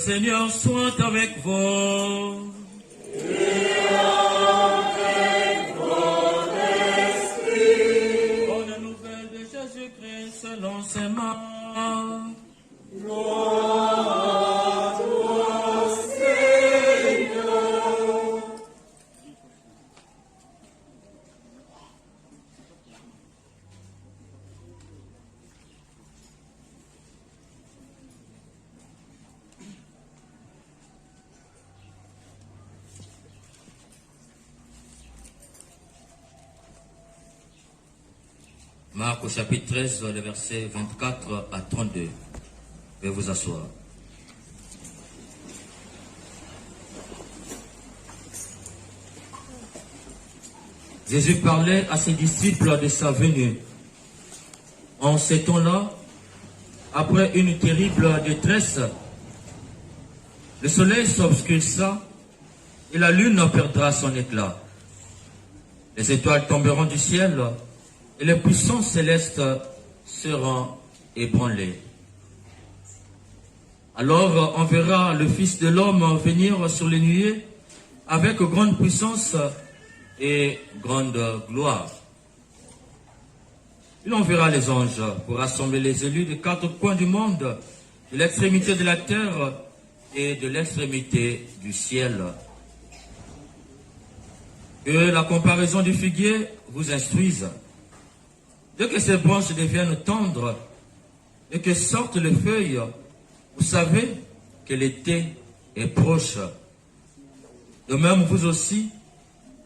Seigneur soit avec vous. Et avec votre esprit. Bonne nouvelle de Jésus-Christ selon ses mains. Gloire à toi, Seigneur. Marc au chapitre 13, les versets 24 à 32. Veuillez vous asseoir. Jésus parlait à ses disciples de sa venue. En ces temps-là, après une terrible détresse, le soleil s'obscurcira et la lune perdra son éclat. Les étoiles tomberont du ciel et les puissances célestes seront ébranlées. Alors on verra le Fils de l'homme venir sur les nuées avec grande puissance et grande gloire. Il enverra les anges pour rassembler les élus des quatre coins du monde, de l'extrémité de la terre et de l'extrémité du ciel. Que la comparaison du figuier vous instruise. Dès que ces branches deviennent tendres et que sortent les feuilles, vous savez que l'été est proche. De même, vous aussi,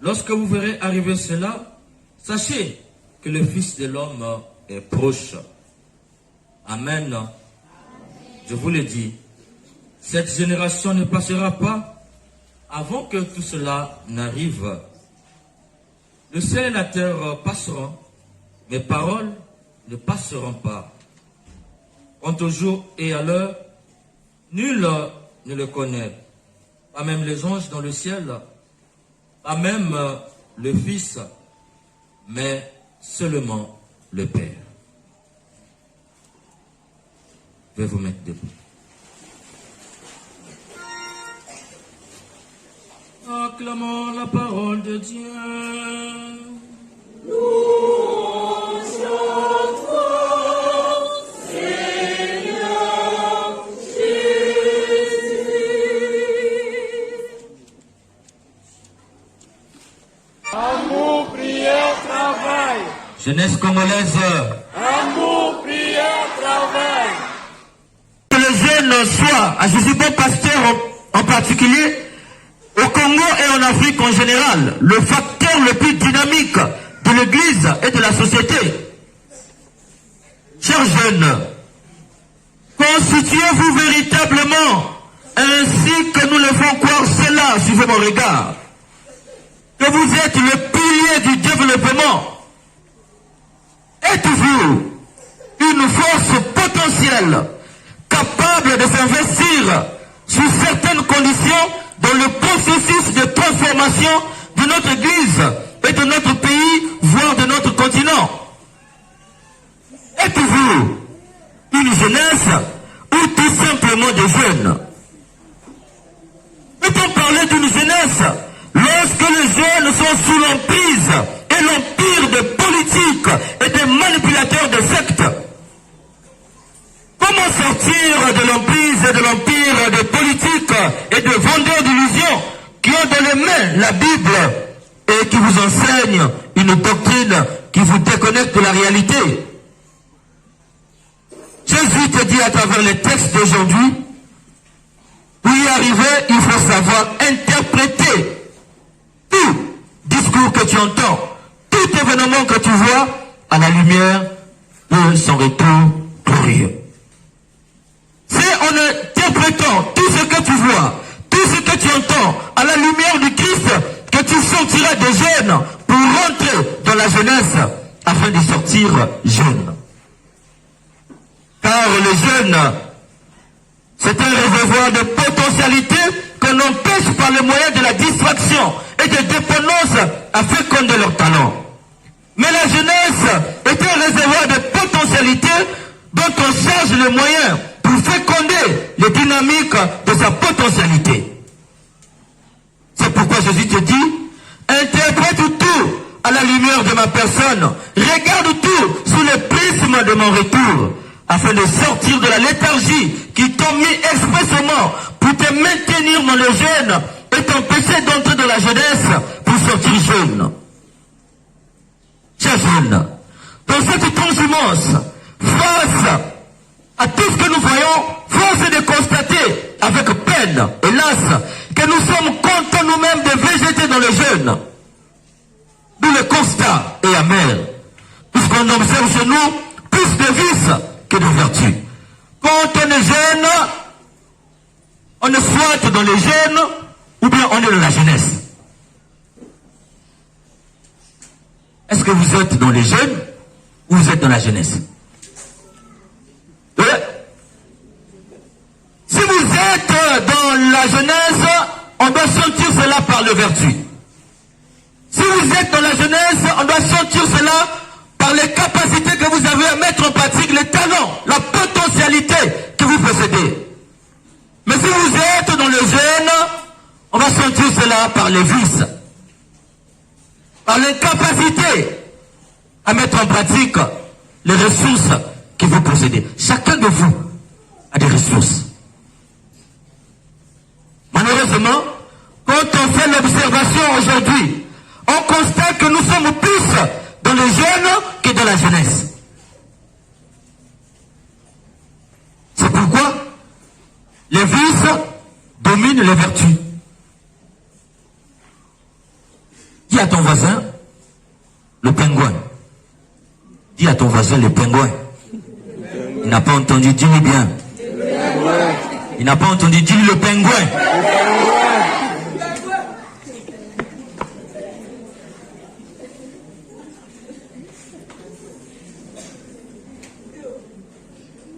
lorsque vous verrez arriver cela, sachez que le Fils de l'homme est proche. Amen. Je vous le dis, cette génération ne passera pas avant que tout cela n'arrive. Le ciel et la terre passeront, mes paroles ne passeront pas. Quant au jour et à l'heure, nul ne le connaît, pas même les anges dans le ciel, pas même le Fils, mais seulement le Père. Je vais vous mettre debout. Acclamons la parole de Dieu. Louange à toi, Seigneur Jésus. Amour, prière, travail. Jeunesse congolaise. Amour, prière, travail. Que les jeunes soient, je suis bon pasteur en particulier, au Congo et en Afrique en général, le facteur le plus dynamique de l'Église et de la société. Chers jeunes, constituez-vous véritablement ainsi que nous le faisons croire cela, suivez mon regard, que vous êtes le pilier du développement. Êtes-vous une force potentielle capable de s'investir sous certaines conditions dans le processus de transformation de notre Église et de notre pays, voire de notre continent? Êtes-vous une jeunesse ou tout simplement des jeunes? Peut-on parler d'une jeunesse lorsque les jeunes sont sous l'emprise et l'empire des politiques et des manipulateurs de sectes? Comment sortir de l'emprise et de l'empire des politiques et de vendeurs d'illusions qui ont dans les mains la Bible et qui vous enseignent une doctrine qui vous déconnecte de la réalité? Jésus te dit à travers les textes d'aujourd'hui, pour y arriver, il faut savoir interpréter tout discours que tu entends, tout événement que tu vois à la lumière de son retour glorieux. C'est en interprétant tout ce que tu vois, tout ce que tu entends à la lumière du Christ que tu sortiras des jeunes pour rentrer dans la jeunesse afin de sortir jeune. Car les jeunes, c'est un réservoir de potentialité qu'on empêche par le moyen de la distraction et de dépendance à féconder leurs talents. Mais la jeunesse est un réservoir de potentialité dont on charge les moyens pour féconder les dynamiques de sa potentialité. C'est pourquoi Jésus te dit, interprète tout à la lumière de ma personne, regarde tout sous le prisme de mon retour, afin de sortir de la léthargie qui t'ont mis expressément pour te maintenir dans le jeûne et t'empêcher d'entrer dans la jeunesse pour sortir jeune. Chers jeunes, dans cette transhumance, face à tout ce que nous voyons, force est de constater avec peine, hélas, que nous sommes contents nous-mêmes de végéter dans le jeûne. D'où le constat est amer, puisqu'on observe chez nous plus de vices que de vertus. Quand on est jeune, on est soit dans les jeunes, ou bien on est dans la jeunesse. Est-ce que vous êtes dans les jeunes ou vous êtes dans la jeunesse? Si vous êtes dans la jeunesse, on doit sentir cela par le vertu. Si vous êtes dans la jeunesse, on doit sentir cela par les capacités que vous avez à mettre en pratique, les talents, la potentialité que vous possédez. Mais si vous êtes dans le jeûne, on va sentir cela par les vices, par l'incapacité à mettre en pratique les ressources que vous possédez. Chacun de vous a des ressources. Malheureusement, quand on fait l'observation aujourd'hui, on constate que nous sommes plus dans les jeunes que dans la jeunesse. C'est pourquoi les vices dominent les vertus. Dis à ton voisin, le pingouin. Dis à ton voisin, le pingouin. Il n'a pas entendu, dis-lui bien. Il n'a pas entendu, dis-lui le pingouin.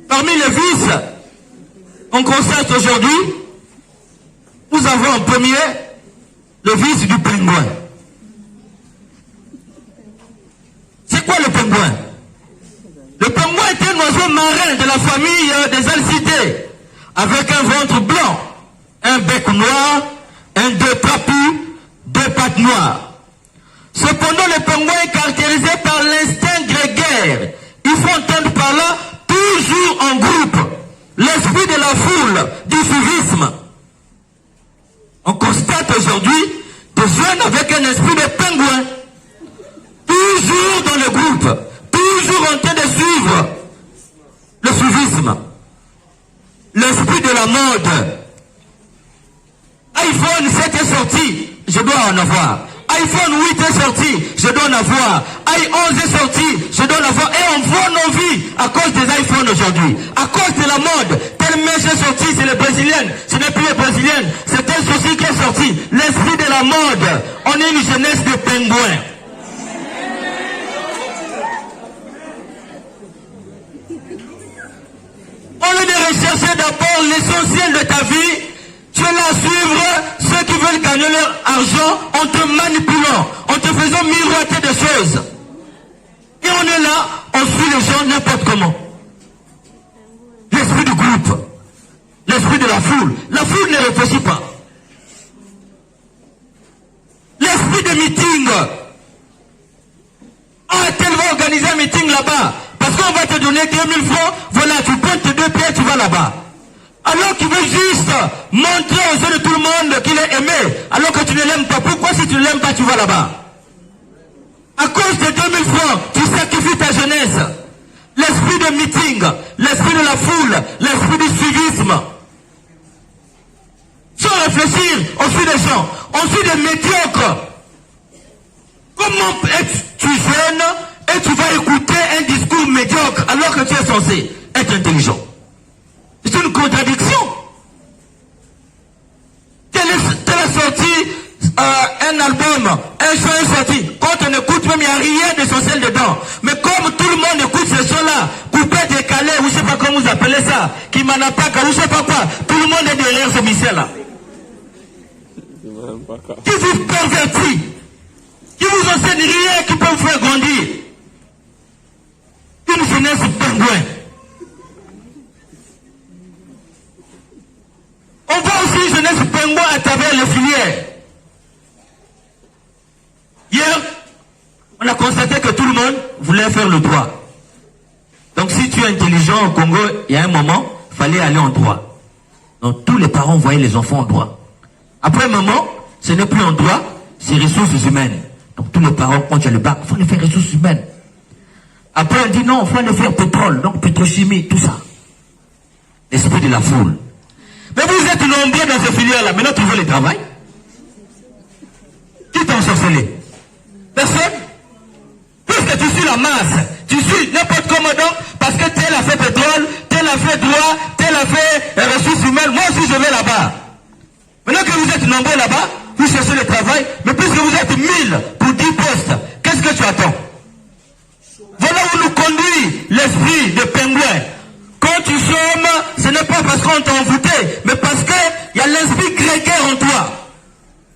Parmi les vices qu'on constate aujourd'hui, nous avons en premier le vice du pingouin. C'est quoi le pingouin? Le pingouin est un oiseau marin de la famille des alcidés, avec un ventre blanc, un bec noir, un deux trapus, deux pattes noires. Cependant, le pingouin est caractérisé par l'instinct grégaire. Il faut entendre par là toujours en groupe, l'esprit de la foule, du suivisme. On constate aujourd'hui des jeunes avec un esprit de pingouin, toujours dans le groupe, toujours en train de suivre le suivisme, l'esprit de la mode. iPhone 7 est sorti, je dois en avoir. iPhone 8 est sorti, je dois en avoir. i11 est sorti, je dois en avoir. Et on voit nos vies à cause des iPhones aujourd'hui. À cause de la mode. Telle mèche est sortie, c'est les brésiliennes. Ce n'est plus les brésiliennes. C'est un souci qui est sorti. L'esprit de la mode. On est une jeunesse de pingouins. Au lieu de rechercher d'abord l'essentiel de ta vie, tu es là à suivre ceux qui veulent gagner leur argent en te manipulant, en te faisant miroiter des choses. Et on est là, on suit les gens n'importe comment. L'esprit du groupe, l'esprit de la foule. La foule ne réfléchit pas. L'esprit de meeting. Ah, tel va organiser un meeting là-bas. Parce qu'on va te donner 2000 francs. Voilà, tu prends tes deux pieds, tu vas là-bas. Alors qu'il veut juste montrer aux yeux de tout le monde qu'il est aimé, alors que tu ne l'aimes pas. Pourquoi si tu ne l'aimes pas, tu vas là-bas? À cause de 2000 francs, tu sacrifies ta jeunesse. L'esprit de meeting, l'esprit de la foule, l'esprit du suivisme. Sans réfléchir, on suit des gens, on suit des médiocres. Comment es-tu jeune et tu vas écouter un discours médiocre alors que tu es censé être intelligent? C'est une contradiction. Telle a sorti un album, un chant est sorti. Quand on écoute même, il n'y a rien d'essentiel dedans. Mais comme tout le monde écoute ces chants-là, coupé, décalé, ou je ne sais pas comment vous appelez ça, qui m'en a pas, ou je ne sais pas quoi, tout le monde est derrière ce missel-là. Qui vous pervertit, qui vous enseigne rien qui peut vous faire grandir. Une jeunesse pingouin. On On voit aussi jeunesse pingouin à travers les filières. Hier, on a constaté que tout le monde voulait faire le droit. Donc si tu es intelligent au Congo, il y a un moment, il fallait aller en droit. Donc tous les parents voyaient les enfants en droit. Après un moment, ce n'est plus en droit, c'est ressources humaines. Donc tous les parents, quand il y a le bac, il faut les faire ressources humaines. Après on dit non, il faut aller faire pétrole, donc pétrochimie, tout ça. L'esprit de la foule. Mais vous êtes nombreux dans ces filières-là, maintenant tu veux le travail? Qui t'a ensorcelé? Personne? Puisque tu suis la masse, tu suis n'importe comment donc, parce que tel a fait pétrole, tel a fait droit, tel a fait ressources humaines, moi aussi je vais là-bas. Maintenant que vous êtes nombreux là-bas, vous cherchez le travail, mais puisque vous êtes 1000 pour 10 postes, qu'est-ce que tu attends? Voilà où nous conduit l'esprit de pingouin. Quand tu sommes, ce n'est pas parce qu'on t'a envoûté, mais parce qu'il y a l'esprit grégaire en toi.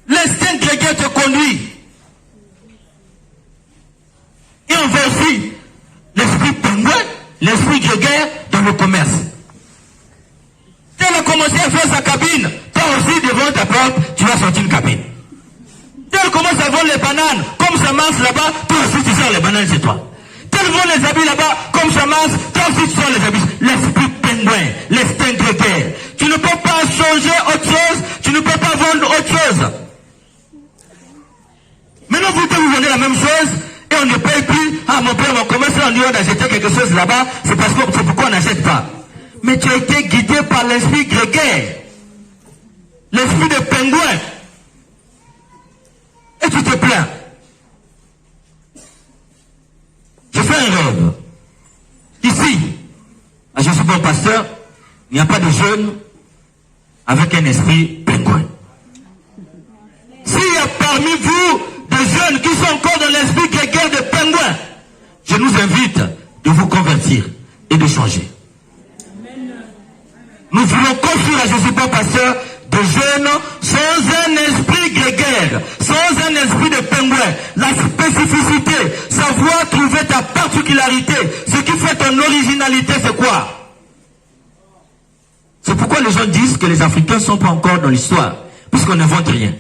L'instinct grégaire te conduit. Et on voit aussi l'esprit pingouin, l'esprit grégaire dans le commerce. Tel a commencé à faire sa cabine, toi aussi devant ta porte, tu vas sortir une cabine. Tel commence à vendre les bananes, comme ça marche là-bas, toi aussi tu sors les bananes chez toi. Tel vend les habits là-bas, comme ça marche, toi aussi tu sors les habits. L'esprit pingouin, l'instinct grégaire. Tu ne peux pas changer autre chose, tu ne peux pas vendre autre chose. Maintenant vous vendez la même chose, et on ne paye plus. Ah mon père, on commence à dire d'acheter quelque chose là-bas, c'est parce que c'est pourquoi on n'achète pas. Mais tu as été guidé par l'esprit grégaire, l'esprit de pingouin. Et tu te plains. Je fais un rêve. Ici, à Je suis bon pasteur, il n'y a pas de jeunes avec un esprit pingouin. S'il y a parmi vous des jeunes qui sont encore dans l'esprit grégaire de pingouin, je nous invite de vous convertir et de changer. Nous voulons construire à Je suis bon pasteur de jeunes sans un esprit grégaire, sans un esprit de pingouin. La spécificité, savoir trouver ta particularité, ce qui fait ton originalité, c'est quoi? C'est pourquoi les gens disent que les Africains ne sont pas encore dans l'histoire, puisqu'on n'invente rien.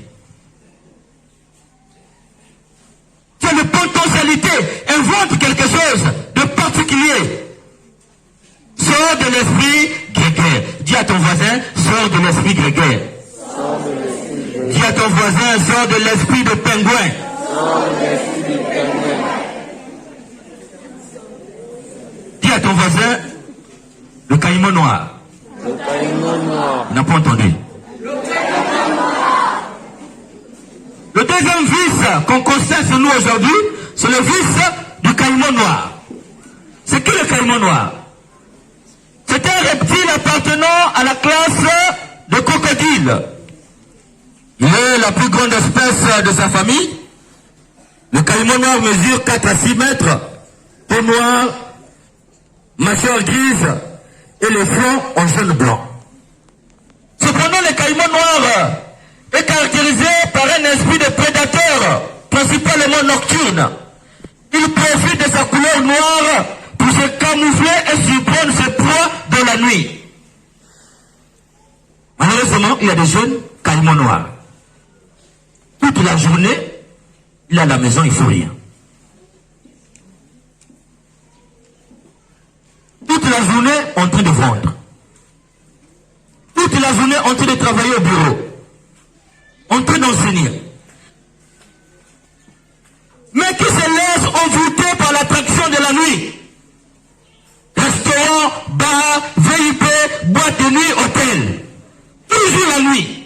Tu as une potentialité, invente quelque chose de particulier. Sors de l'esprit grégaire. Dis à ton voisin, sors de l'esprit grégaire. Dis à ton voisin, sors de l'esprit de pingouin. Dis à ton voisin, le caïman noir. On n'a pas entendu. Le deuxième vice qu'on constate sur nous aujourd'hui, c'est le vice du caïman noir. C'est qui le caïman noir? C'est un reptile appartenant à la classe de crocodile. Il est la plus grande espèce de sa famille. Le caïman noir mesure 4 à 6 mètres, peau noire, mâchoire grise et le front en jaune blanc. Cependant, le caïman noir est caractérisé par un esprit de prédateur, principalement nocturne. Il profite de sa couleur noire pour se camoufler et surprendre ses proies dans la nuit. Malheureusement, il y a des jeunes caïmans noirs. Toute la journée, il est à la maison, il ne faut rien. Toute la journée, en train de vendre. Toute la journée, en train de travailler au bureau. En train d'enseigner. Mais qui se laisse envoûter par l'attraction de la nuit. Restaurant, bar, VIP, boîte de nuit, hôtel. Toujours la nuit.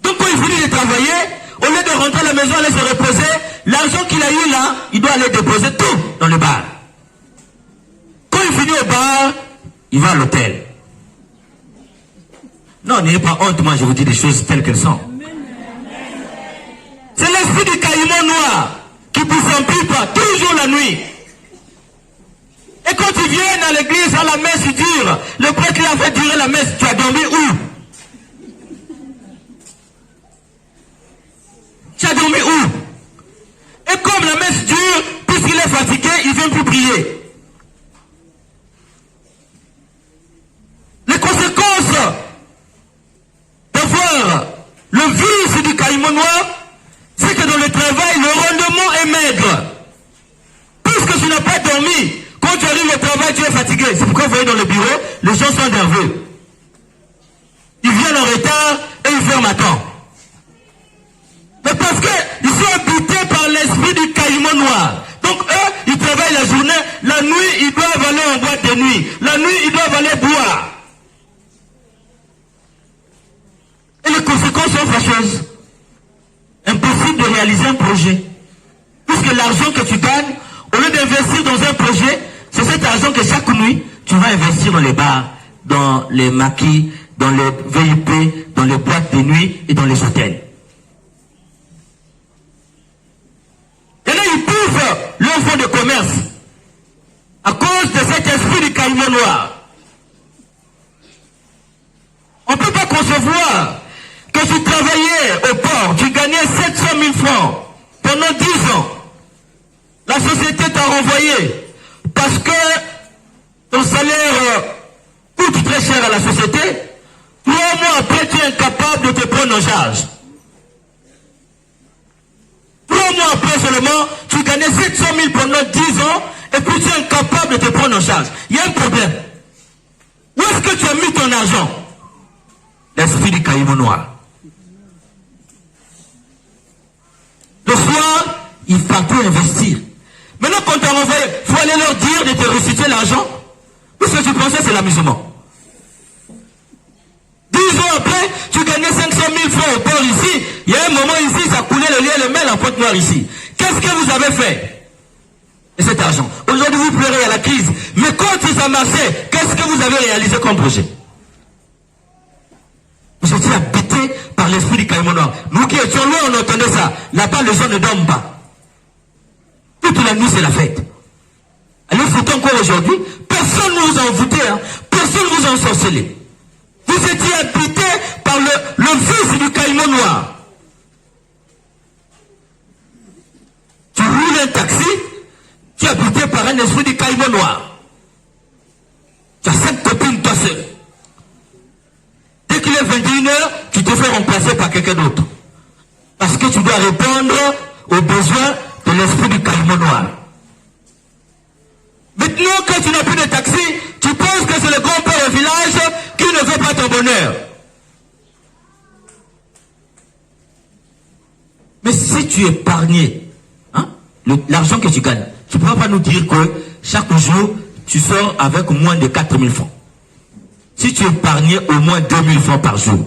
Donc quand il finit de travailler, au lieu de rentrer à la maison, aller se reposer, l'argent qu'il a eu là, il doit aller déposer tout dans le bar. Quand il finit au bar, il va à l'hôtel. Non, n'ayez pas honte, moi je vous dis des choses telles qu'elles sont. C'est l'esprit du caïman noir qui pousse en pipe toujours la nuit. Et quand tu viens à l'église, à la messe, dure, le prêtre lui a fait durer la messe, tu as dormi où? Tu as dormi où? Et comme la messe dure, puisqu'il est fatigué, il ne vient plus prier. Les conséquences bureau, les gens sont nerveux. Ils viennent en retard et ils ferment à temps. Mais parce qu'ils sont habités par l'esprit du caïman noir. Donc eux, ils travaillent la journée, la nuit, ils doivent aller en boîte de nuit. La nuit, ils doivent aller boire. Et les conséquences sont fâcheuses. Impossible de réaliser un projet. Puisque l'argent que tu gagnes, au lieu d'investir dans un projet, c'est cet argent que chaque nuit, tu vas investir dans les bars, dans les maquis, dans les VIP, dans les boîtes de nuit et dans les hôtels. Et là, ils poussent leur fonds de commerce à cause de cet esprit du caïman noir. On ne peut pas concevoir que tu travaillais au port, tu gagnais 700 000 francs pendant 10 ans. La société t'a renvoyé parce que ton salaire coûte très cher à la société. 3 mois après, tu es incapable de te prendre en charge. 3 mois après seulement, tu gagnais 700 000 pendant 10 ans et puis tu es incapable de te prendre en charge. Il y a un problème. Où est-ce que tu as mis ton argent? L'esprit du caïman noir. Le soir, il faut investir. Maintenant, quand tu as renvoyé, il faut aller leur dire de te restituer l'argent. Tout ce que tu pensais, c'est l'amusement. 10 ans après, tu gagnais 500 000 francs au port ici. Il y a un moment ici, ça coulait le lait et le mail en Pointe Noire ici. Qu'est-ce que vous avez fait de cet argent? Aujourd'hui, vous pleurez à la crise. Mais quand ça marchait, qu'est-ce que vous avez réalisé comme projet? Vous étiez habité par l'esprit du caïman noir. Nous qui étions loin, on entendait ça. Là-bas, les gens ne dorment pas. Toute la nuit, c'est la fête. Allez, foutez encore aujourd'hui. Personne ne vous a envoûté, hein. Personne ne vous a ensorcelé. Vous étiez habité par le fils du caïman noir. Tu roules un taxi, tu es habité par un esprit du caïman noir. Tu as 5 copines, toi seul. Dès qu'il est 21h, tu te fais remplacer par quelqu'un d'autre. Parce que tu dois répondre aux besoins de l'esprit du caïman noir. Maintenant que tu n'as plus de taxi, tu penses que c'est le grand-père au village qui ne veut pas ton bonheur. Mais si tu es épargné, hein, l'argent que tu gagnes, tu ne pourras pas nous dire que chaque jour, tu sors avec moins de 4 000 francs. Si tu épargnais au moins 2 000 francs par jour,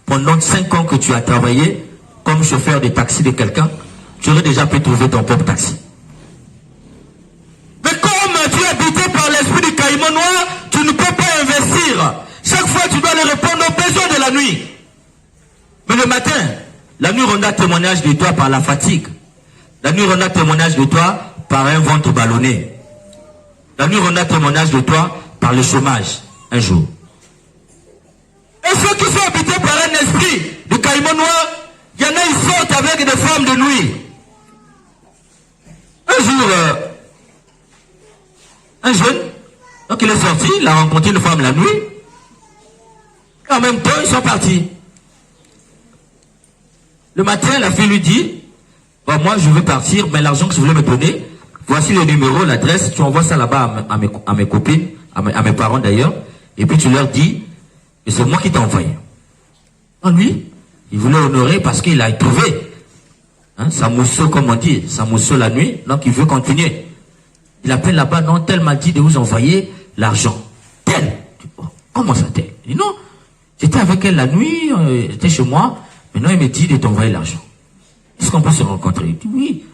pendant 5 ans que tu as travaillé comme chauffeur de taxi de quelqu'un, tu aurais déjà pu trouver ton propre taxi. Mais comme tu es habité par l'esprit du caïman noir, tu ne peux pas investir. Chaque fois, tu dois lui répondre aux besoins de la nuit. Mais le matin, la nuit rendra témoignage de toi par la fatigue. La nuit rendra témoignage de toi par un ventre ballonné. La nuit rendra témoignage de toi par le chômage, un jour. Et ceux qui sont habités par un esprit de caïman noir, il y en a, ils sortent avec des femmes de nuit. Un jour, un jeune, donc il est sorti, il a rencontré une femme la nuit. Et en même temps, ils sont partis. Le matin, la fille lui dit, bon, moi je veux partir, mais l'argent que je voulais me donner, voici le numéro, l'adresse, tu envoies ça là-bas à mes copines, à mes parents d'ailleurs, et puis tu leur dis, et c'est moi qui t'ai envoyé. Non, lui, il voulait honorer parce qu'il a trouvé. Hein, sa mousseau, comme on dit, sa mousseau la nuit, donc il veut continuer. Il appelle là-bas, non, tel m'a dit de vous envoyer l'argent. Tel. Oh, comment ça, tel? Il dit non, j'étais avec elle la nuit, j'étais chez moi, maintenant il me dit de t'envoyer l'argent. Est-ce qu'on peut se rencontrer? Il dit oui,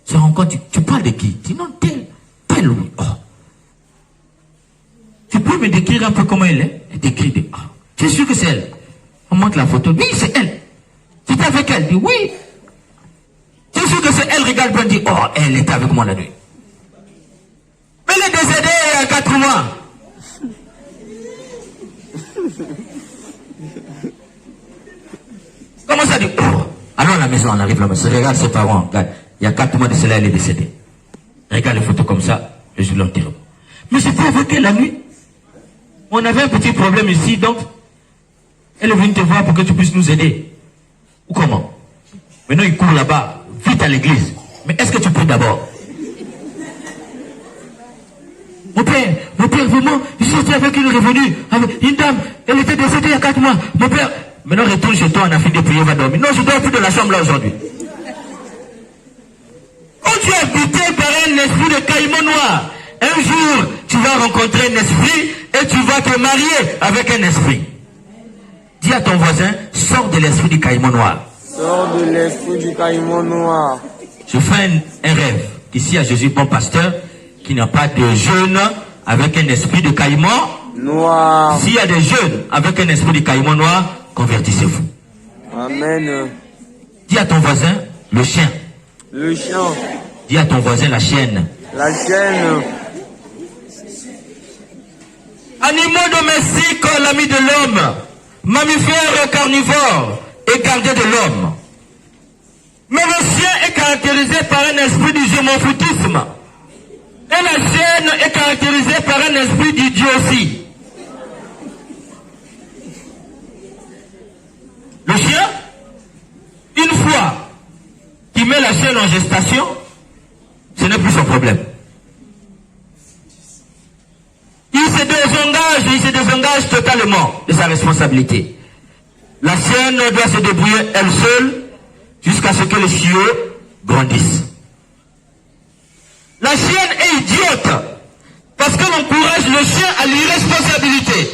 se rencontre, tu parles de qui? Il dit non, tel, tel, oui. Oh. Tu peux me décrire un peu comment elle est? Elle décrit de, oh. Tu es sûr que c'est elle? On montre la photo. Oui, c'est elle. Tu étais avec elle? Il dit oui. Tu es sûr que c'est elle? Regarde bien, dit oh, elle était avec moi la nuit. Mais elle est décédée il y a 4 mois. Comment ça dit oh. Allons à la maison, on arrive à la maison. Regarde ses parents. Regarde. Il y a 4 mois de cela, elle est décédée. Regarde les photos comme ça. Le jour de l'enterrement. Mais j'étais avec elle la nuit. On avait un petit problème ici, donc elle est venue te voir pour que tu puisses nous aider. Ou comment? Maintenant, il court là-bas, vite à l'église. Mais est-ce que tu pries d'abord? Mon père, mon père, vraiment, je suis sorti avec une revenue, avec une dame, elle était décédée il y a 4 mois. Mon père, maintenant retourne chez toi, on a fini de prier, va dormir. Non, je dors plus de la chambre là aujourd'hui. Quand tu es habité par un esprit de caïman noir, un jour, tu vas rencontrer un esprit et tu vas te marier avec un esprit. Dis à ton voisin, sors de l'esprit du caïman noir. Sors de l'esprit du caïman noir. Je fais un rêve. Ici à Jésus, bon pasteur, qu'il n'y a pas de jeunes avec un esprit de caïman Noir. S'il y a des jeunes avec un esprit de caïman noir, convertissez-vous. Amen. Dis à ton voisin, le chien. Le chien. Dis à ton voisin, la chienne. La chienne. Animaux domestiques, l'ami de l'homme. Mammifères carnivores et gardés de l'homme. Mais le chien est caractérisé par un esprit du gémophotisme. Et la chienne est caractérisée par un esprit d'idiotie. Le chien, une fois qu'il met la chienne en gestation, ce n'est plus son problème. Il se désengage totalement de sa responsabilité. La chienne doit se débrouiller elle seule jusqu'à ce que le chiot grandisse. La chienne est idiote parce qu'elle encourage le chien à l'irresponsabilité.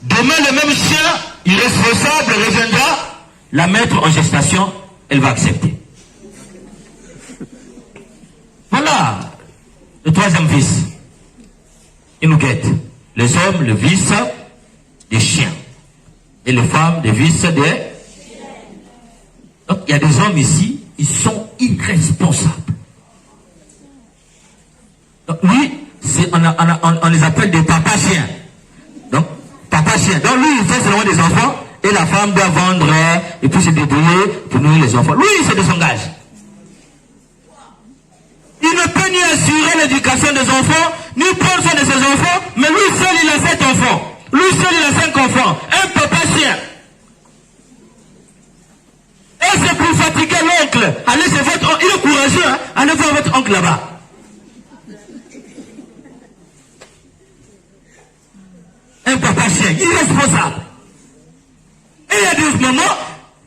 Demain, le même chien irresponsable reviendra la mettre en gestation, elle va accepter. Voilà le troisième vice. Il nous guette. Les hommes, le vice des chiens. Et les femmes, le vice des chiens. Donc, il y a des hommes ici, ils sont irresponsables. Donc, lui, on les appelle des papas chiens. Donc, papa chien. Donc, lui, il fait seulement des enfants, et la femme doit vendre, et puis se débrouiller pour nourrir les enfants. Lui, il se désengage. Il ne peut ni assurer l'éducation des enfants, ni prendre soin de ses enfants, mais lui seul, il a 7 enfants. Lui seul, il a 5 enfants. Un papa chien. Et c'est pour fatiguer l'oncle. Allez, c'est votre oncle. Il est courageux, hein? Allez voir votre oncle là-bas. Un papa chien, irresponsable. Et il y a des moments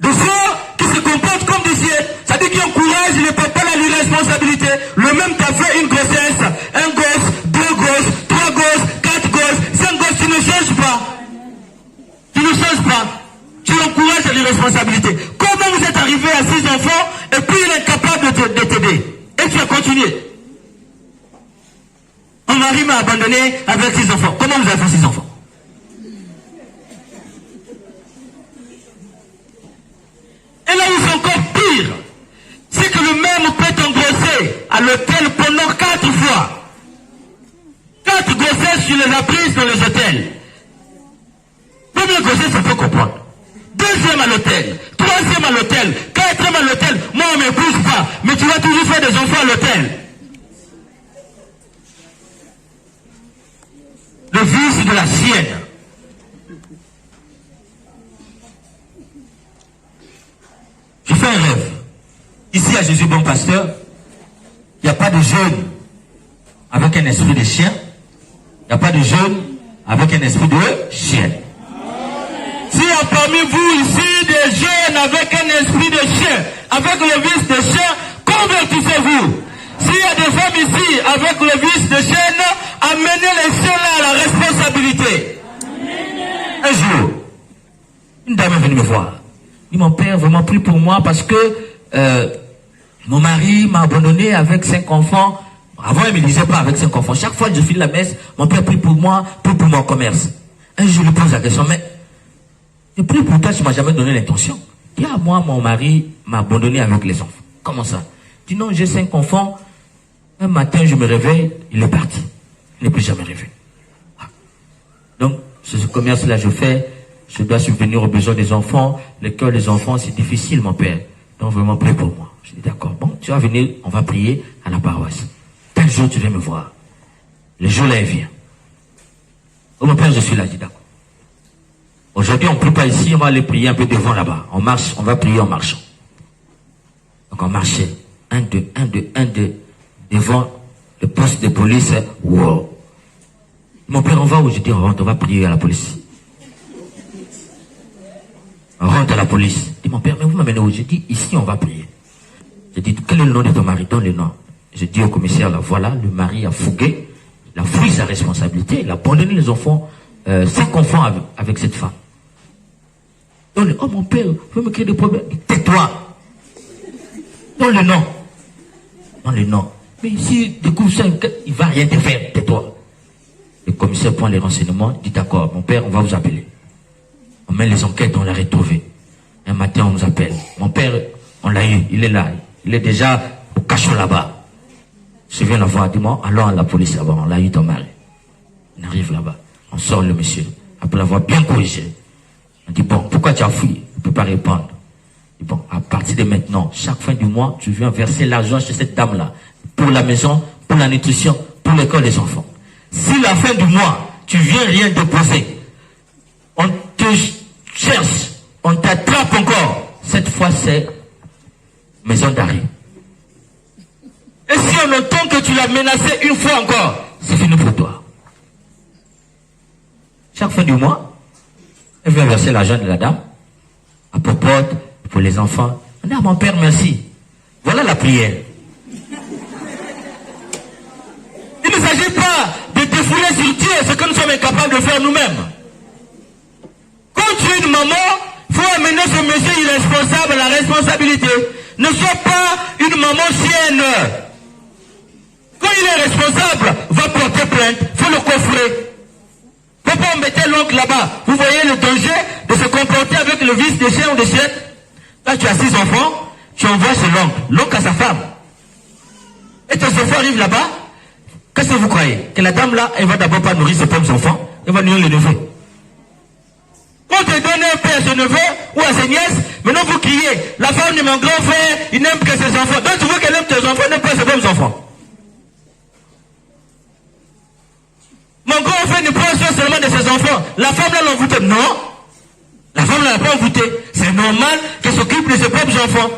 de soeurs qui se comportent comme des chiens. Ça dit qu'ils encouragent les papas à l'irresponsabilité. Le même qu'a fait une grossesse, un gosse, 2 gosses, 3 gosses, 4 gosses, 5 gosses, tu ne changes pas. Tu ne changes pas. Tu l'encourages à l'irresponsabilité. Comment vous êtes arrivé à 6 enfants et puis il est incapable de t'aider? Et tu as continué. Mon mari m'a abandonné avec 6 enfants. Comment vous avez fait 6 enfants? Et là où c'est encore pire, c'est que le même peut t'engrosser à l'hôtel pendant 4 fois. 4 grossesses, tu les as prises dans les hôtels. Première grossesse, ça peut comprendre. Deuxième à l'hôtel, troisième à l'hôtel, quatrième à l'hôtel. Moi, on ne m'épouse pas, mais tu vas toujours faire des enfants à l'hôtel. Le vice de la chienne. Je fais un rêve. Ici à Jésus bon pasteur, il n'y a pas de jeune avec un esprit de chien. Il n'y a pas de jeune avec un esprit de chienne. S'il y a parmi vous ici des jeunes avec un esprit de chien, avec le vice de chien, convertissez-vous. S'il y a des femmes ici avec le vice de chienne, amenez les chiens à la responsabilité. Un jour, une dame est venue me voir. Et mon père vraiment prie pour moi parce que mon mari m'a abandonné avec 5 enfants. Avant, il ne me disait pas avec 5 enfants. Chaque fois que je file la messe, mon père prie pour moi, prie pour mon commerce. Un jour, je lui pose la question, mais je prie pour toi, tu ne m'as jamais donné l'intention. Il dit, moi, mon mari m'a abandonné avec les enfants. Comment ça? Je dis, non, j'ai 5 enfants. Un matin, je me réveille, il est parti. Il n'est plus jamais revenu. Donc, ce commerce-là, je fais. Je dois subvenir aux besoins des enfants. Le cœur des enfants, c'est difficile, mon père. Donc, vraiment, prie pour moi. Je dis, d'accord. Bon, tu vas venir, on va prier à la paroisse. Tel jour, tu viens me voir. Le jour-là, il vient. Oh, mon père, je suis là. Je dis, d'accord. Aujourd'hui, on ne prie pas ici, on va aller prier un peu devant là-bas. On marche, on va prier en marchant. Donc, on marchait. 1, 2, 1, 2, 1, 2. Devant le poste de police. Wow. Mon père, on va où? Je dis, on rentre, on va prier à la police. On rentre à la police. Je dis, mon père, mais vous m'amenez où? Je dis, ici, on va prier. Je dis, quel est le nom de ton mari? Donne le nom. Je dis au commissaire, là, voilà, le mari a fougué, il a fui sa responsabilité, il a abandonné les enfants, 5 enfants avec cette femme. Donne le, oh mon père, vous pouvez me créer des problèmes. Tais-toi. Donne le nom. Donne le nom. Mais si découvre ça, il va rien te faire, tais-toi. Le commissaire prend les renseignements, dit d'accord, mon père, on va vous appeler. On met les enquêtes, on l'a retrouvé. Un matin, on nous appelle. Mon père, on l'a eu, il est là. Il est déjà au cachot là-bas. Je viens la voir, dis-moi, allons à la police là-bas, on l'a eu ton mari. On arrive là-bas, on sort le monsieur. Après l'avoir bien corrigé, on dit, bon, pourquoi tu as fui? Il ne peut pas répondre. Il dit, bon, à partir de maintenant, chaque fin du mois, tu viens verser l'argent chez cette dame-là. Pour la maison, pour la nutrition, pour l'école des enfants. Si la fin du mois, tu viens rien déposer, on te cherche, on t'attrape encore. Cette fois, c'est maison d'arrêt. Et si on entend que tu l'as menacé une fois encore, c'est fini pour toi. Chaque fin du mois, elle vient verser l'argent de la dame, à popote, pour les enfants. On dit à mon père, merci. Voilà la prière. Il ne s'agit pas de défouler sur Dieu ce que nous sommes incapables de faire nous-mêmes. Quand tu es une maman, il faut amener ce monsieur irresponsable à la responsabilité. Ne sois pas une maman chienne. Quand il est responsable, va porter plainte, il faut le coffrer. Il ne faut pas embêter l'oncle là-bas. Vous voyez le danger de se comporter avec le vice des chiens ou des chiennes. Là, tu as 6 enfants, tu envoies chez l'oncle. L'oncle a sa femme. Et tes enfants arrivent là-bas. Qu'est-ce que vous croyez? Que la dame là, elle va d'abord pas nourrir ses propres enfants, elle va nourrir les neveux. Quand tu donnes un père à ses neveux ou à ses nièces, maintenant vous criez, la femme de mon grand frère, il n'aime que ses enfants. Donc tu veux qu'elle aime tes enfants, elle n'aime pas ses propres enfants. Mon grand frère ne prend soin seulement de ses enfants. La femme là l'envoûte. Non. La femme là n'a pas envoûté. C'est normal qu'elle s'occupe de ses propres enfants.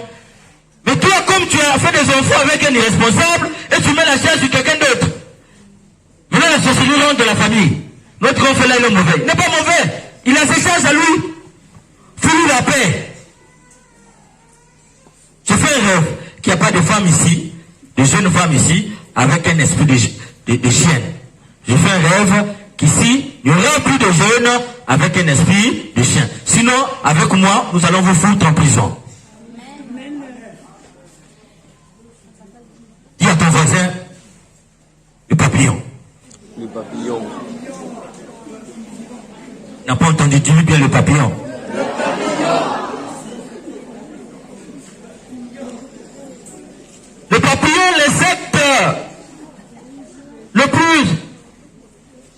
Mais toi, comme tu as fait des enfants avec un irresponsable, et tu mets la charge sur quelqu'un d'autre. Maintenant, la société de la famille. Notre grand frère là, il est mauvais. Il n'est pas mauvais. Il a ses charges à lui. Fous-lui la paix. Je fais un rêve qu'il n'y a pas de femme ici, de jeunes femmes ici, avec un esprit de chienne. Je fais un rêve qu'ici, il n'y aura plus de jeunes avec un esprit de chien. Sinon, avec moi, nous allons vous foutre en prison. Dis à ton voisin, le papillon. Le papillon. N'a pas entendu, dis-lui bien le papillon. Le papillon, l'insecte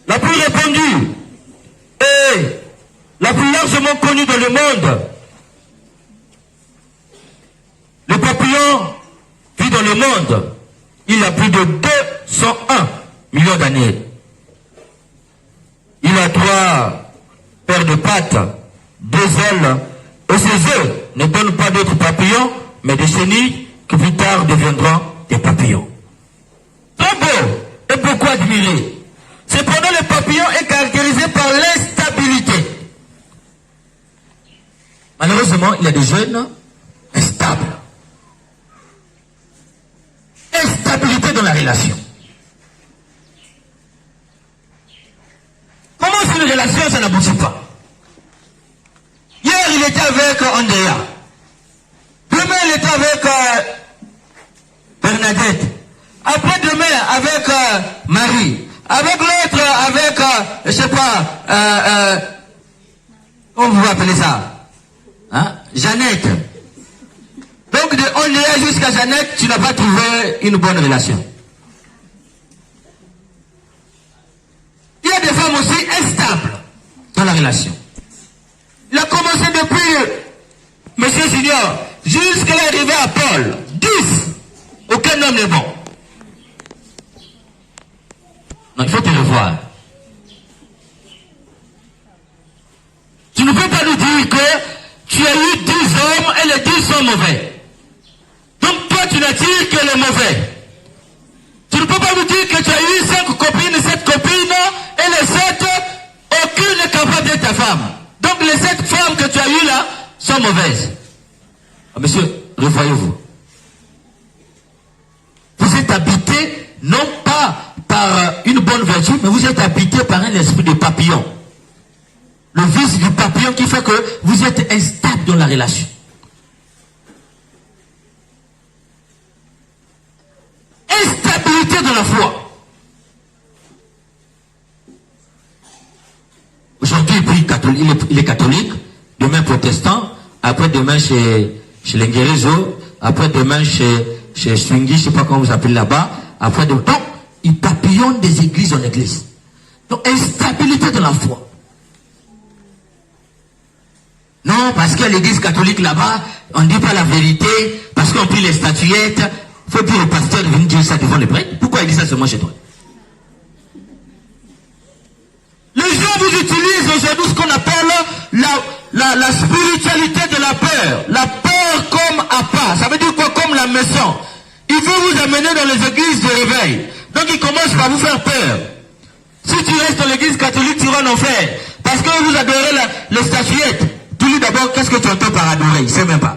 la plus répandue et la plus largement connue dans le monde. Le papillon vit dans le monde. Il a plus de 201 millions d'années. Il a 3 paires de pattes, 2 ailes, et ses œufs ne donnent pas d'autres papillons, mais des chenilles qui plus tard deviendront des papillons. Très beau et beaucoup admiré. Cependant, le papillon est caractérisé par l'instabilité. Malheureusement, il y a des jeunes instables. Instabilité dans la relation. Comment c'est une relation, ça n'aboutit pas? Hier, il était avec Andrea. Demain, il était avec Bernadette. Après-demain, avec Marie. Avec l'autre, avec, je sais pas, comment vous appelez ça? Hein? Jeannette. Donc, de Andrea jusqu'à Jeannette, tu n'as pas trouvé une bonne relation. Il y a des femmes aussi instables dans la relation. Il a commencé depuis Monsieur Junior jusqu'à l'arrivée à Paul. 10. Aucun homme n'est bon. Non, il faut te revoir. Tu ne peux pas nous dire que tu as eu 10 hommes et les 10 sont mauvais. Donc toi tu n'attires que les mauvais. Tu ne peux pas nous dire que tu as eu 5 copines, 7 copines et les femmes. Donc les 7 femmes que tu as eues là sont mauvaises. Ah, monsieur, revoyez-vous. Vous êtes habité non pas par une bonne vertu, mais vous êtes habité par un esprit de papillon. Le vice du papillon qui fait que vous êtes instable dans la relation. Instabilité de la foi. Aujourd'hui, il est catholique, demain protestant, après demain chez l'Enguerezo, après demain chez Swingy, je ne sais pas comment vous appelez là-bas, après demain. Donc, il papillonne des églises en église. Donc, instabilité de la foi. Non, parce qu'il y a l'église catholique là-bas, on ne dit pas la vérité, parce qu'on prie les statuettes. Il faut dire au pasteur de venir dire ça devant les prêtres. Pourquoi il dit ça seulement chez toi? Les gens vous utilisent aujourd'hui ce qu'on appelle la spiritualité de la peur. La peur comme appât. Ça veut dire quoi? Comme la maison. Il veut vous amener dans les églises de réveil. Donc il commence par vous faire peur. Si tu restes dans l'église catholique, tu vas en enfer. Parce que vous adorez les statuettes. Tu dis d'abord, qu'est-ce que tu entends par adorer? Il ne sait même pas.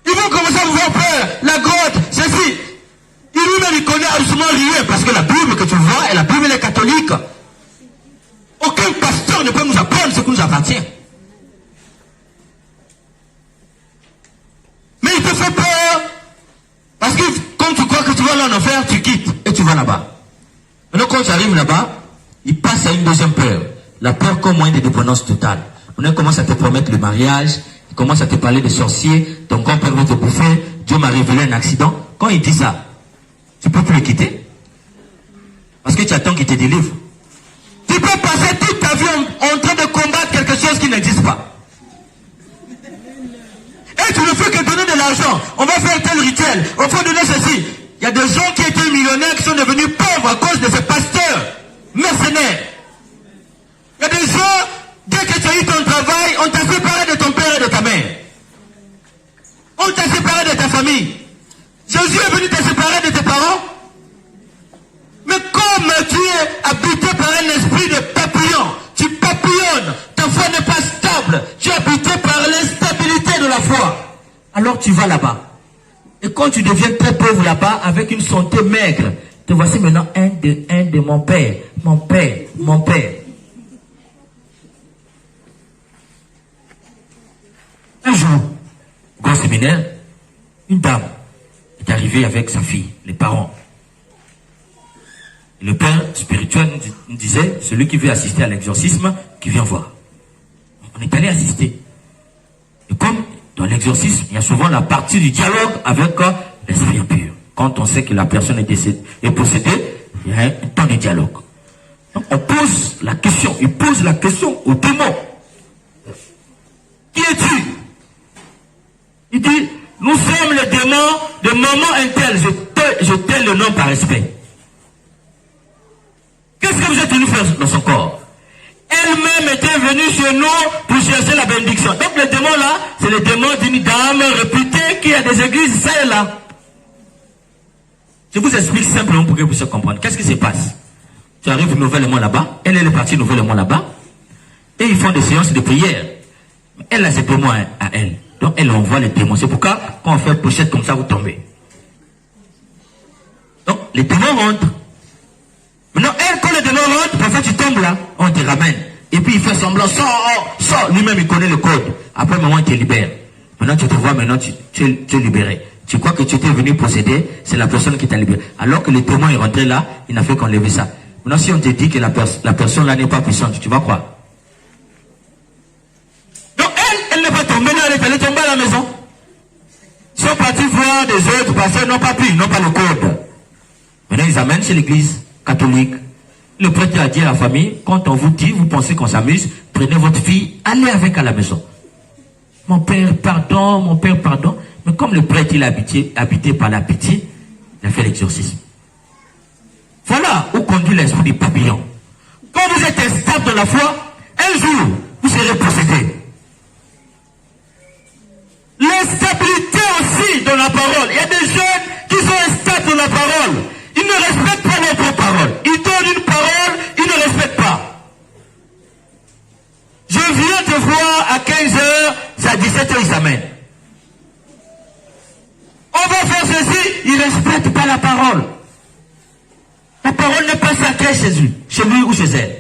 Ils vont commencer à vous faire peur. La grotte, ceci. Lui-même, il connaît absolument rien. Parce que la Bible que tu vois, et la Bible est catholique. Aucun pasteur ne peut nous apprendre ce qui nous appartient. Mais il te fait peur. Parce que quand tu crois que tu vas aller en enfer, tu quittes et tu vas là-bas. Maintenant, quand tu arrives là-bas, il passe à une deuxième peur. La peur comme moyen de dépendance totale. On commence à te promettre le mariage, il commence à te parler de sorciers, ton grand-père va te bouffer, Dieu m'a révélé un accident. Quand il dit ça, tu peux plus le quitter. Parce que tu attends qu'il te délivre. Tu peux passer toute ta vie en train de combattre quelque chose qui n'existe pas. Et tu ne fais que donner de l'argent. On va faire tel rituel, on va donner ceci. Il y a des gens qui étaient millionnaires qui sont devenus pauvres à cause de ces pasteurs mercenaires. Il y a des gens, dès que tu as eu ton travail, on t'a séparé de ton père et de ta mère. On t'a séparé de ta famille. Jésus est venu te séparer de tes parents. Mais comme tu es habité par un esprit de papillon, tu papillonnes, ta foi n'est pas stable, tu es habité par l'instabilité de la foi. Alors tu vas là-bas. Et quand tu deviens très pauvre là-bas, avec une santé maigre, te voici maintenant un de mon père, mon père, mon père. Un jour, au grand séminaire, une dame est arrivée avec sa fille, les parents. Et le père spirituel nous disait, celui qui veut assister à l'exorcisme, qui vient voir. On est allé assister. Et comme dans l'exorcisme, il y a souvent la partie du dialogue avec l'esprit impur. Quand on sait que la personne est possédée, il y a un temps de dialogue. Donc on pose la question, il pose la question au démon. Qui es-tu? Il dit, nous sommes les démons de maman Intel. Je t'ai le nom par respect. Qu'est-ce que vous êtes venu faire dans son corps? Elle-même était venue chez nous pour chercher la bénédiction. Donc les démons là, c'est les démons d'une dame réputée qui a des églises, ça et là. Je vous explique simplement pour que vous puissiez comprendre. Qu'est-ce qui se passe? Tu arrives nouvellement là-bas, elle est partie nouvellement là-bas, et ils font des séances de prière. Elle a ses témoins à elle. Donc elle envoie les témoins. C'est pourquoi quand on fait pochette comme ça, vous tombez. Donc les témoins rentrent. Maintenant, elle, quand les démons rentrent, parfois tu tombes là, on te ramène. Et puis il fait semblant, sort. Lui-même il connaît le code. Après, moment il te libère. Maintenant tu te vois, maintenant tu es libéré. Tu crois que tu étais venu posséder, c'est la personne qui t'a libéré. Alors que le témoin est rentré là, il n'a fait qu'enlever ça. Maintenant, si on te dit que la personne là n'est pas puissante, tu vas croire. Donc elle n'est pas tombée là, elle est tombée à la maison. Ils sont partis voir des autres pasteurs, n'ont pas pu, ils n'ont pas le code. Maintenant ils amènent chez l'église catholique. Le prêtre a dit à la famille, quand on vous dit, vous pensez qu'on s'amuse, prenez votre fille, allez avec à la maison. Mon père, pardon. Mais comme le prêtre il est habité par la pitié, il a fait l'exorcisme. Voilà où conduit l'esprit du papillon. Quand vous êtes instable dans la foi, un jour, vous serez possédé. L'instabilité aussi dans la parole. Il y a des jeunes qui sont instables dans la parole. Ils ne respectent pas notre parole. Ils donnent une parole, ils ne respectent pas. à 17h, il s'amène. On va faire ceci, il ne respecte pas la parole. La parole n'est pas sacrée chez lui ou chez elle.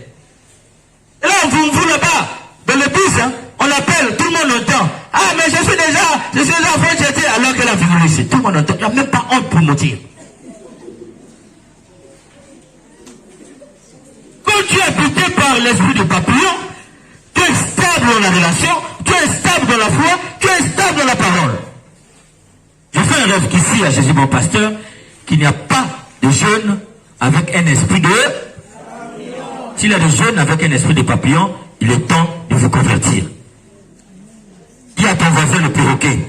Et là, vous là-bas, dans le bus, hein, on l'appelle, tout le monde entend. Ah, mais je suis déjà en train de jeter, alors qu'elle a fini ici. Tout le monde entend. Il n'y a même pas honte pour me dire. Quand tu es habité par l'esprit de papillon, tu es stable dans la relation, tu es stable dans la foi, tu es stable dans la parole. Je fais un rêve qu'ici, à Jésus, mon pasteur, qu'il n'y a pas de jeunes avec un esprit de... S'il y a des jeunes avec un esprit de papillon, il est temps de vous convertir. Dis à ton voisin le perroquet.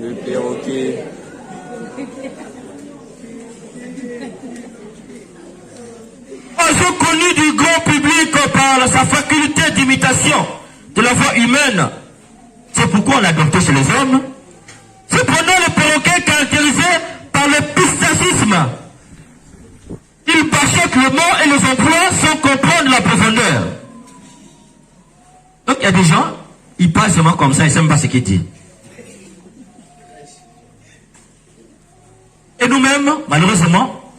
Le perroquet. Oiseau connu du grand public par sa faculté d'imitation de la voix humaine. C'est pourquoi on l'a adopté chez les hommes. Cependant, le perroquet caractérisé par le pistacisme. Il bachote le mot et les emplois sans comprendre la profondeur. Donc il y a des gens, ils parlent seulement comme ça, ils ne savent pas ce qu'ils disent. Et nous-mêmes, malheureusement,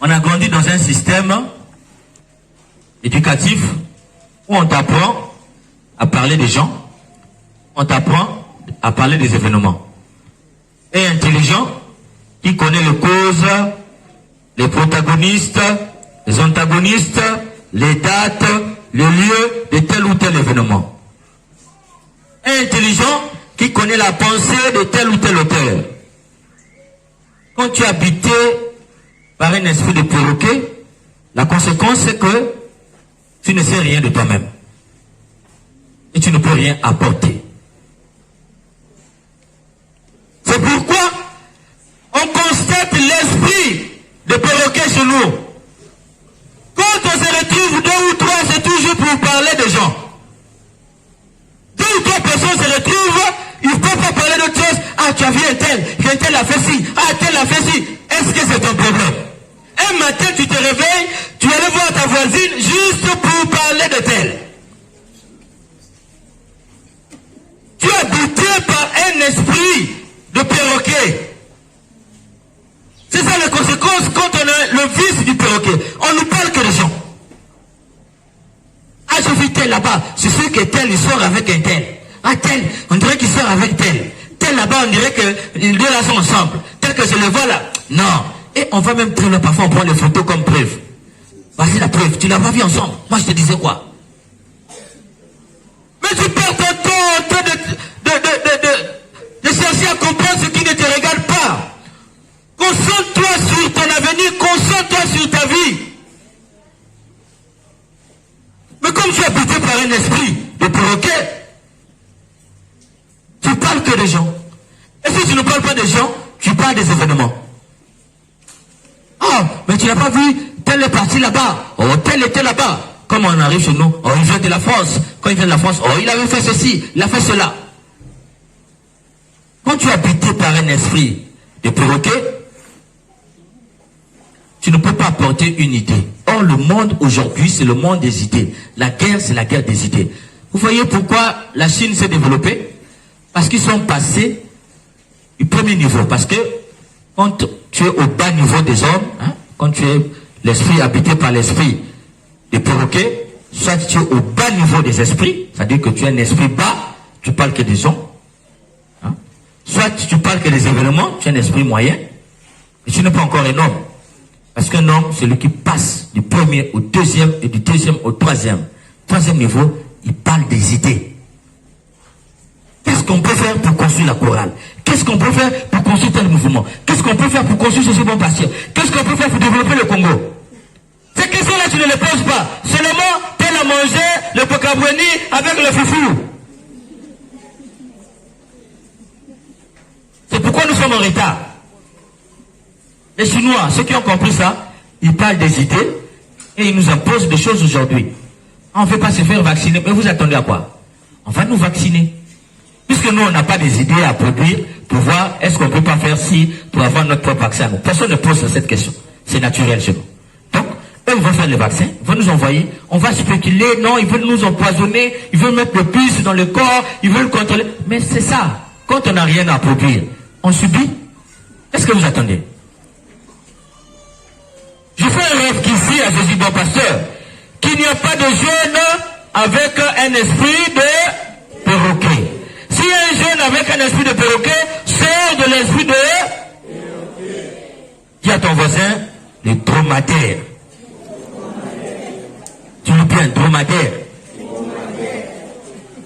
on a grandi dans un système éducatif où on t'apprend à parler des gens, on t'apprend à parler des événements. Et intelligent, qui connaît les causes, les protagonistes, les antagonistes, les dates, les lieux de tel ou tel événement. Et intelligent, qui connaît la pensée de tel ou tel auteur. Quand tu es habité par un esprit de perroquet, la conséquence c'est que tu ne sais rien de toi-même. Et tu ne peux rien apporter. C'est pourquoi on constate l'esprit de perroquet chez nous. Quand on se retrouve deux ou trois, c'est toujours pour parler des gens. Deux ou trois personnes se retrouvent, ils ne peuvent pas parler d'autre chose. Ah, tu as vu un tel a fait ci, ah, tel a fait ci. Est-ce que c'est ton problème? Un matin, tu te réveilles, tu allais voir ta voisine juste pour parler de tel. Tu es habité par un esprit de perroquet. C'est ça la conséquence quand on a le vice du perroquet. On ne parle que des gens. Ah, je vis tel là-bas. C'est sûr que tel, il sort avec un tel. Ah, tel, on dirait qu'il sort avec tel. Tel là-bas, on dirait que les deux là sont ensemble. Tel que je le vois là. Non. Et on va même prendre, parfois on prend les photos comme preuve. Voici la preuve. Tu l'as pas vu ensemble. Moi, je te disais quoi? Mais tu perds ton temps en train de chercher à comprendre ce qui ne te regarde pas. Concentre-toi sur ton avenir, concentre-toi sur ta vie. Mais comme tu es habité par un esprit de perroquet, tu parles que des gens. Et si tu ne parles pas des gens, tu parles des événements. Ah, mais tu n'as pas vu tel est parti là-bas, oh, tel était là-bas. Comme on arrive chez nous, oh, il vient de la France. Quand il vient de la France, oh, il avait fait ceci, il a fait cela. Quand tu es habité par un esprit de perroquet, tu ne peux pas apporter une idée. Or, le monde aujourd'hui, c'est le monde des idées. La guerre, c'est la guerre des idées. Vous voyez pourquoi la Chine s'est développée? Parce qu'ils sont passés du premier niveau. Parce que quand tu es au bas niveau des hommes, hein, quand tu es l'esprit habité par l'esprit des perroquets, soit tu es au bas niveau des esprits, c'est-à-dire que tu es un esprit bas, tu parles que des hommes. Hein, soit tu parles que des événements, tu es un esprit moyen, et tu n'es pas encore un homme. Parce qu'un homme, c'est lui qui passe du premier au deuxième et du deuxième au troisième. Troisième niveau, il parle des idées. Qu'est-ce qu'on peut faire pour construire la chorale? Qu'est-ce qu'on peut faire pour construire tel mouvement? Qu'est-ce qu'on peut faire pour construire ce bon pasteur? Qu'est-ce qu'on peut faire pour développer le Congo? Ces questions-là, tu ne les poses pas. Seulement, tel a mangé le pokabweni avec le foufou. C'est pourquoi nous sommes en retard. Les Chinois, ceux qui ont compris ça, ils parlent des idées et ils nous imposent des choses aujourd'hui. On ne veut pas se faire vacciner, mais vous attendez à quoi? On va nous vacciner. Puisque nous, on n'a pas des idées à produire pour voir est-ce qu'on ne peut pas faire ci pour avoir notre propre vaccin. Personne ne pose cette question. C'est naturel chez nous. Donc, Eux, ils vont faire les vaccins, ils vont nous envoyer, on va spéculer, non, ils veulent nous empoisonner, ils veulent mettre le puce dans le corps, ils veulent contrôler. Mais c'est ça. Quand on n'a rien à produire, on subit. Qu'est-ce que vous attendez? Je fais un rêve qu'ici, à Jésus bon pasteur, qu'il n'y a pas de jeune avec un esprit de perroquet. Si un jeune avec un esprit de perroquet sort de l'esprit de perroquet, dis à ton voisin, les dromadaires. Tu le bien, dromadaire.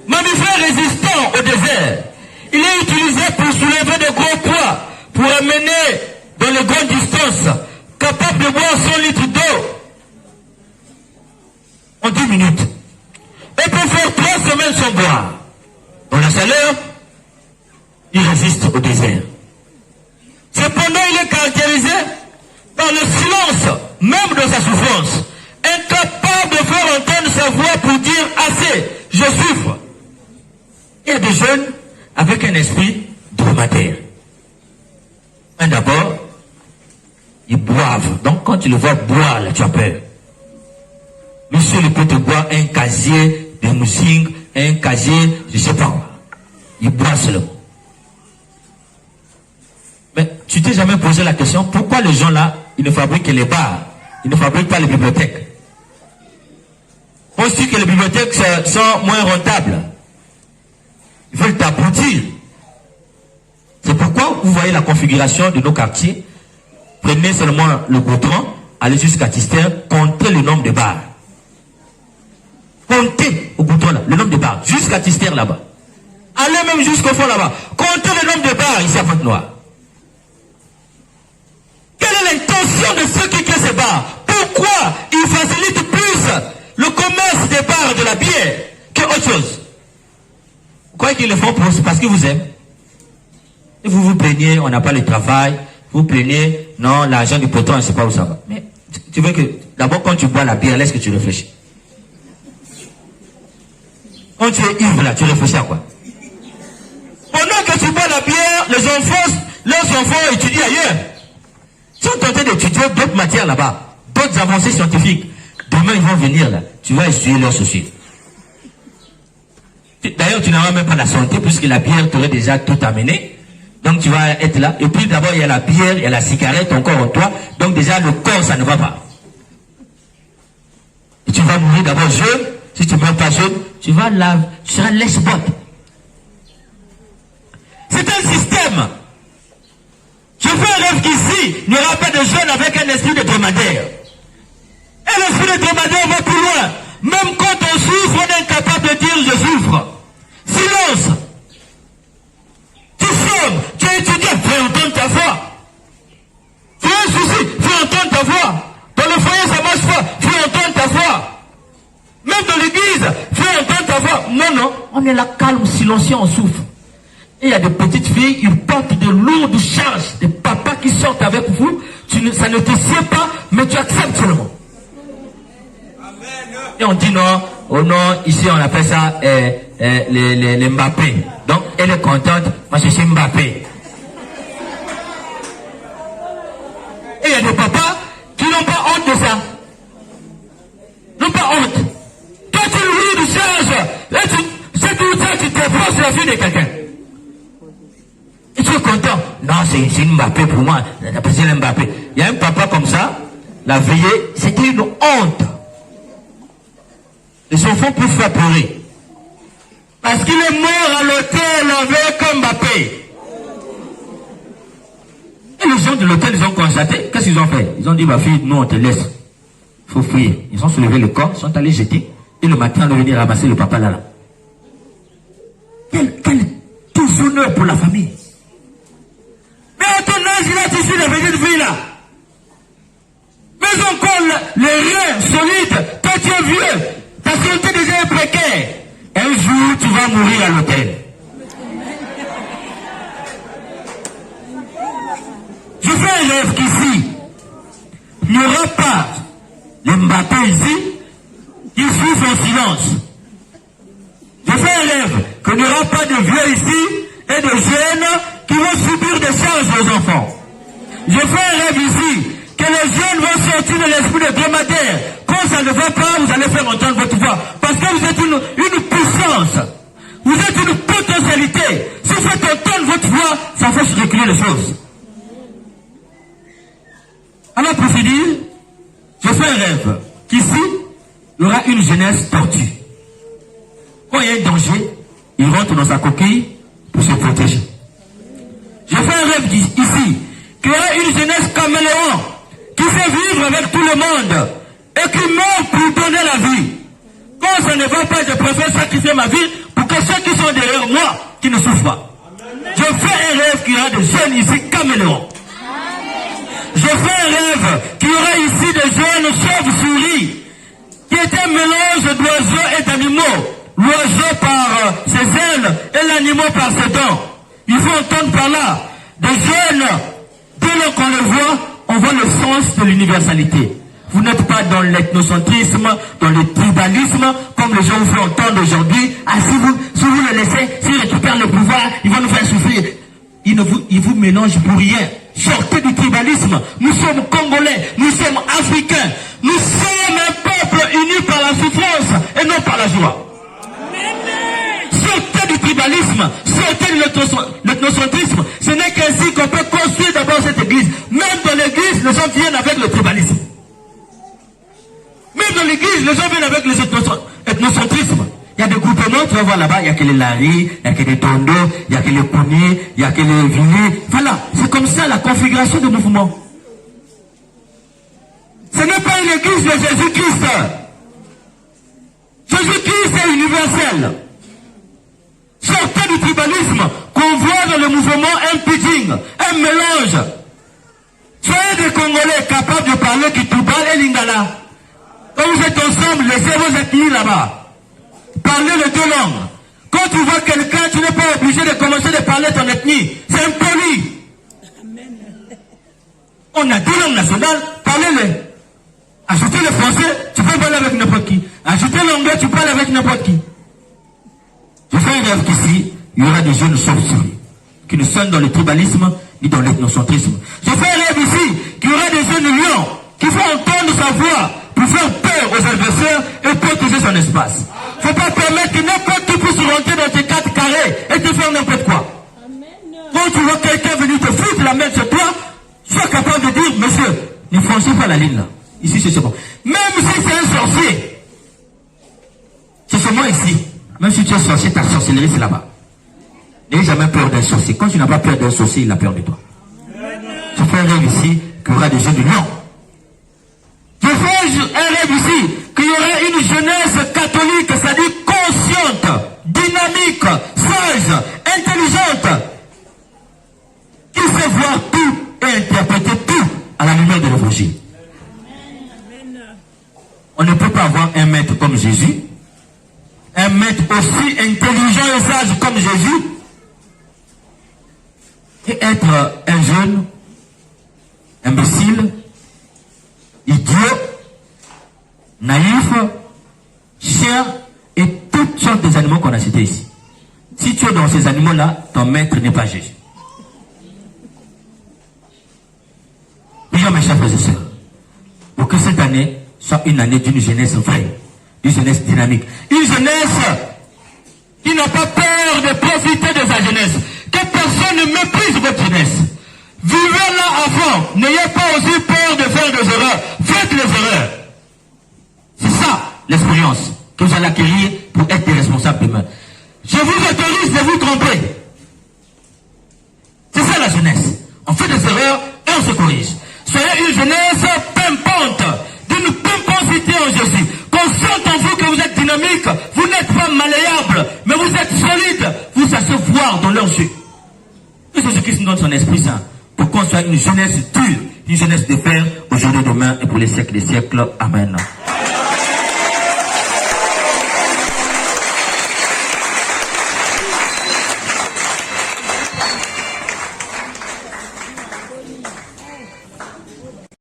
Mammifère résistant au désert. Il est utilisé pour soulever de gros poids, pour amener dans les grandes distances, capable de boire 100 litres d'eau en 10 minutes. Et peut faire 3 semaines sans boire. Dans la chaleur, il résiste au désert. Cependant, il est caractérisé par le silence, même dans sa souffrance. Incapable de faire entendre sa voix pour dire assez, je souffre. Il y a des jeunes avec un esprit dromadaire. D'abord, ils boivent. Donc quand tu le vois boire, là, tu as peur. Monsieur, il peut te boire un casier de musique, un casier, je ne sais pas. Il boit seulement. Mais tu t'es jamais posé la question, pourquoi les gens là, ils ne fabriquent que les bars, ils ne fabriquent pas les bibliothèques? On se dit que les bibliothèques sont moins rentables. Ils veulent t'abrutir. C'est pourquoi vous voyez la configuration de nos quartiers. Prenez seulement le goudron, allez jusqu'à Tister, comptez le nombre de bars. Comptez au goudron là, le nombre de bars, jusqu'à Tister là-bas. Allez même jusqu'au fond là-bas. Comptez le nombre de bars ici à Pointe-Noire. Quelle est l'intention de ceux qui créent ces bars? Pourquoi ils facilitent plus le commerce des bars de la bière que autre chose? Vous croyez qu'ils le font parce qu'ils vous aiment? Et vous vous plaignez, on n'a pas le travail. Vous plaignez, non, l'argent du poton, on ne sait pas où ça va. Mais tu veux que, d'abord, quand tu bois la bière, laisse que tu réfléchis. Quand tu es ivre là, tu réfléchis à quoi? Pendant que tu bois la bière, leurs enfants étudient ailleurs. Ils sont tentés d'étudier d'autres matières là-bas, d'autres avancées scientifiques. Demain, ils vont venir là, tu vas essuyer leurs soucis. D'ailleurs, tu n'auras même pas la santé, puisque la bière t'aurait déjà tout amené. Donc tu vas être là. Et puis d'abord, il y a la bière, il y a la cigarette encore en toi. Donc déjà, le corps, ça ne va pas. Et tu vas mourir d'abord jeune. Si tu ne meurs pas jeune, tu seras lèche-botte. C'est un système. Je fais un rêve qu'ici, il n'y aura pas de jeunes avec un esprit de dromadaire. Et l'esprit de dromadaire va plus loin. Même quand on souffre, on est incapable de dire je souffre. Silence. Tu sommes, tu as étudié, fais entendre ta voix. Tu as un souci, fais entendre ta voix. Dans le foyer, ça marche pas, fais entendre ta voix. Même dans l'église, fais entendre ta voix. Non, on est là calme, silencieux, on souffre. Et il y a des petites filles, ils portent de lourdes charges, des papas qui sortent avec vous, ça ne te sied pas, mais tu acceptes seulement. Et on dit non, oh non, ici on appelle ça les Mbappé. Donc elle est contente, moi je suis Mbappé. Et il y a des papas qui n'ont pas honte de ça. N'ont pas honte. Toi tu louis de charge, là c'est tout ça, tu te forces la fille de quelqu'un. Et tu es content. Non, c'est Mbappé pour moi, c'est Mbappé. Il y a un papa comme ça, la veillée, c'était une honte. Les enfants peuvent faire pleurer. Parce qu'il est mort à l'hôtel avec Mbappé. Et les gens de l'hôtel, ils ont constaté. Qu'est-ce qu'ils ont fait? Ils ont dit, ma fille, nous on te laisse. Il faut fuir. Ils ont soulevé le corps, ils sont allés jeter. Et le matin, on est venu ramasser le papa là. Quel déshonneur pour la famille. Mais à ton âge, il a tissu la petite fille là. Mais encore les reins solides. Toi tu es vieux. Ta santé déjà est précaire. Un jour, tu vas mourir à l'hôtel. Je fais un rêve qu'ici, il n'y aura pas les Mbappé ici qui souffrent en silence. Je fais un rêve qu'il n'y aura pas de vieux ici et de jeunes qui vont subir des charges aux enfants. Je fais un rêve ici que les jeunes vont sortir de l'esprit de dromadaire. Quand ça ne va pas, vous allez faire entendre votre voix. Parce que vous êtes une puissance. Vous êtes une potentialité. Si vous faites entendre votre voix, ça fait reculer les choses. Alors pour finir, je fais un rêve qu'ici, il y aura une jeunesse tortue. Quand il y a un danger, il rentre dans sa coquille pour se protéger. Je fais un rêve ici, qu'il y aura une jeunesse caméléon qui sait vivre avec tout le monde et qui meurt pour donner la vie. Quand ça ne va pas, je préfère sacrifier ma vie pour que ceux qui sont derrière moi, qui ne souffrent pas. Je fais un rêve qu'il y aura des jeunes ici caméléons. Je fais un rêve qu'il y aura ici des jeunes chauves-souris qui étaient un mélange d'oiseaux et d'animaux. L'oiseau par ses ailes et l'animal par ses dents. Il faut entendre par là des jeunes, dès lors qu'on les voit, on voit le sens de l'universalité. Vous n'êtes pas dans l'ethnocentrisme, dans le tribalisme, comme les gens vous font entendre aujourd'hui. Ah, si vous le laissez, s'ils récupèrent le pouvoir, ils vont nous faire souffrir. Ils vous mélangent pour rien. Sortez du tribalisme. Nous sommes Congolais, nous sommes Africains. Nous sommes un peuple uni par la souffrance et non par la joie. Sortez du tribalisme, sortez de l'ethnocentrisme. Ce n'est qu'ainsi qu'on peut construire d'abord cette église. Même dans l'église, les gens viennent avec le tribalisme. Même dans l'église, les gens viennent avec l'ethnocentrisme. Il y a des groupements, tu vas voir là-bas, il n'y a que les Lari, il n'y a que les Tondo, il n'y a que les Kouni, il n'y a que les Vili. Voilà, c'est comme ça la configuration du mouvement. Ce n'est pas une église de Jésus-Christ. Jésus-Christ est universel. Sortez du tribalisme qu'on voit dans le mouvement un pidging, un mélange. Soyez des Congolais capables de parler Kitoubal et Lingala. Quand vous êtes ensemble, laissez vos ethnies là-bas. Parlez les deux langues. Quand tu vois quelqu'un, tu n'es pas obligé de commencer de parler ton ethnie. C'est impoli. On a deux langues nationales, parlez-les. Ajoutez le français, tu peux parler avec n'importe qui. Ajoutez l'anglais, tu parles avec n'importe qui. Je fais un rêve qu'ici, il y aura des jeunes chauves-souris qui ne sont dans le tribalisme ni dans l'ethnocentrisme. Je fais un rêve ici qu'il y aura des jeunes lions qui font entendre sa voix pour faire peur aux adversaires et protéger son espace. Il ne faut pas permettre que n'importe qui puisse rentrer dans tes 4 carrés et te faire n'importe quoi. Quand tu vois quelqu'un venir te foutre la main sur toi, sois capable de dire, monsieur, ne franchissez pas la ligne là. Ici, c'est bon. Même si c'est un sorcier, c'est seulement ici. Même si tu es sorcier, ta sorcellerie, c'est là-bas. N'ayez jamais peur d'un sorcier. Quand tu n'as pas peur d'un sorcier, il a peur de toi. Je fais un rêve ici qu'il y aura des jeunes de lion. Je fais un rêve ici qu'il y aura une jeunesse catholique, c'est-à-dire consciente, dynamique, sage, intelligente, qui sait voir tout et interpréter tout à la lumière de l'évangile. On ne peut pas avoir un maître comme Jésus, un maître aussi intelligent et sage comme Jésus, et être un jeune imbécile, idiot, naïf, chien et toutes sortes des animaux qu'on a cités ici. Si tu es dans ces animaux-là, ton maître n'est pas Jésus. Bien, mes chers frères et sœurs, pour que cette année soit une année d'une jeunesse vraie, d'une jeunesse dynamique, une jeunesse qui n'a pas peur de profiter de sa jeunesse, que personne ne méprise votre jeunesse. Vivez-la à fond, n'ayez pas aussi peur de faire des erreurs, faites les erreurs. C'est ça l'expérience que vous allez acquérir pour être des responsables demain. Je vous autorise de vous tromper. C'est ça la jeunesse. On fait des erreurs et on se corrige. Soyez une jeunesse pimpante, d'une pimpantité en Jésus. Qu'on sente en vous que vous êtes dynamique, vous n'êtes pas malléable, mais vous êtes solide. Vous savez voir dans leurs yeux. Que Jésus-Christ nous donne son Esprit Saint pour qu'on soit une jeunesse dure, une jeunesse de fer, aujourd'hui, demain et pour les siècles des siècles. Amen.